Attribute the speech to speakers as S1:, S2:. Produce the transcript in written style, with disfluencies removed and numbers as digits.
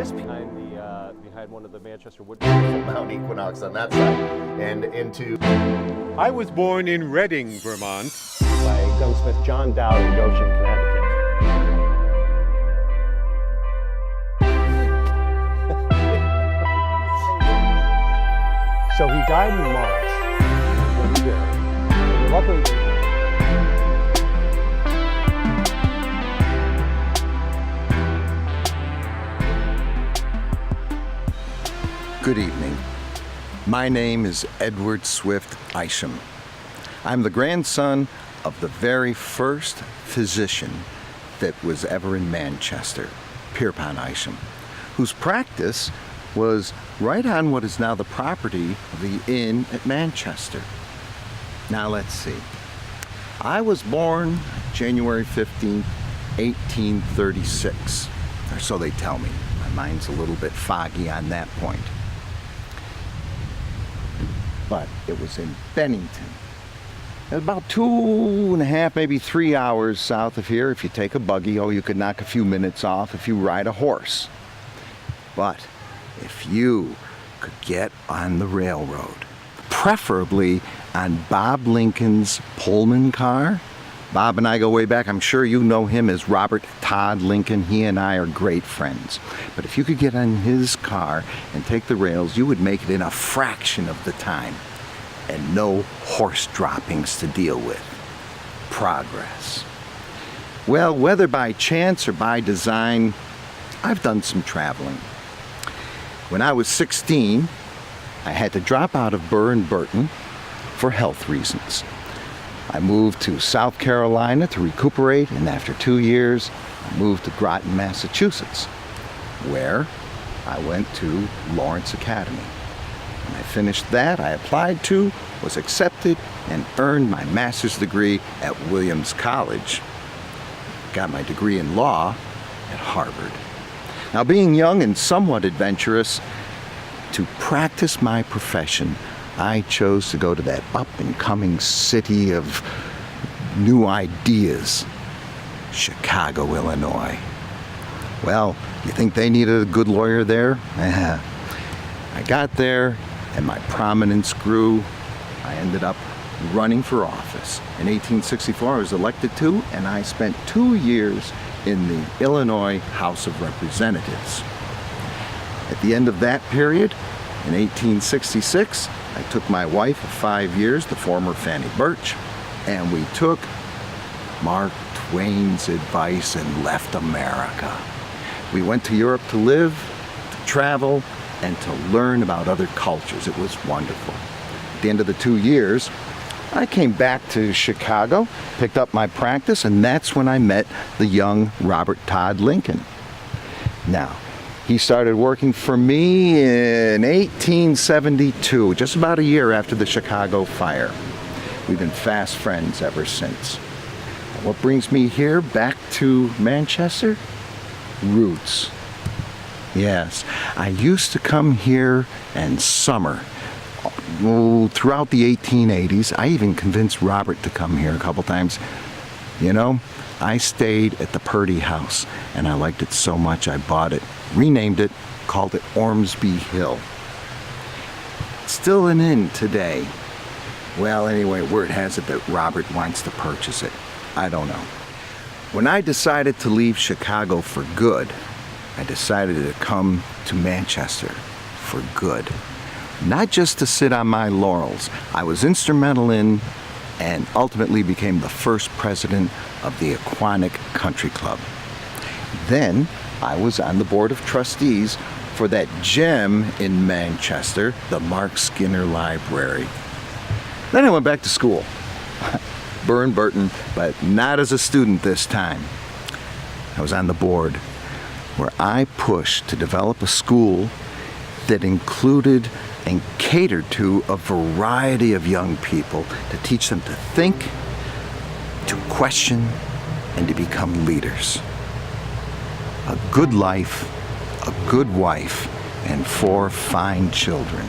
S1: this
S2: behind one of the Manchester wood
S3: Mount Equinox on that side, and into.
S4: I was born in Reading, Vermont.
S1: by gunsmith John Dowd in Goshen, Connecticut. So he died in March. And luckily,
S5: Good evening. My name is Edward Swift Isham. I'm the grandson of the very first physician that was ever in Manchester, Pierpont Isham, whose practice was right on what is now the property of the inn at Manchester. Now let's see. I was born January 15, 1836, or so they tell me. My mind's a little bit foggy on that point. But it was in Bennington. It was about 2.5, maybe 3 hours south of here. If you take a buggy, you could knock a few minutes off if you ride a horse. But if you could get on the railroad, preferably on Bob Lincoln's Pullman car. Bob and I go way back. I'm sure you know him as Robert Todd Lincoln. He and I are great friends. But if you could get on his car and take the rails, you would make it in a fraction of the time. And no horse droppings to deal with. Progress. Well, whether by chance or by design, I've done some traveling. When I was 16, I had to drop out of Burr and Burton for health reasons. I moved to South Carolina to recuperate, and after 2 years, I moved to Groton, Massachusetts, where I went to Lawrence Academy. When I finished that, I applied to, was accepted, and earned my master's degree at Williams College. Got my degree in law at Harvard. Now, being young and somewhat adventurous, to practice my profession, I chose to go to that up-and-coming city of new ideas, Chicago, Illinois. Well, you think they needed a good lawyer there? I got there, and my prominence grew. I ended up running for office. In 1864, I was elected to, and I spent 2 years in the Illinois House of Representatives. At the end of that period, in 1866, I took my wife of 5 years, the former Fanny Birch, and we took Mark Twain's advice and left America. We went to Europe to live, to travel, and to learn about other cultures. It was wonderful. At the end of the 2 years, I came back to Chicago, picked up my practice, and that's when I met the young Robert Todd Lincoln. Now, he started working for me in 1872, just about a year after the Chicago fire. We've been fast friends ever since. And what brings me here, back to Manchester? Roots. Yes, I used to come here in summer. Throughout the 1880s, I even convinced Robert to come here a couple times. You know, I stayed at the Purdy House, and I liked it so much I bought it, renamed it, called it Ormsby Hill. Still an inn today. Well, anyway, word has it that Robert wants to purchase it. I don't know. When I decided to leave Chicago for good, I decided to come to Manchester for good. Not just to sit on my laurels. I was instrumental in and ultimately became the first president of the Aquanic Country Club. Then I was on the board of trustees for that gem in Manchester, the Mark Skinner Library. Then I went back to school, Burr and Burton, but not as a student this time. I was on the board where I pushed to develop a school that included and catered to a variety of young people to teach them to think, to question, and to become leaders. A good life, a good wife, and 4 fine children.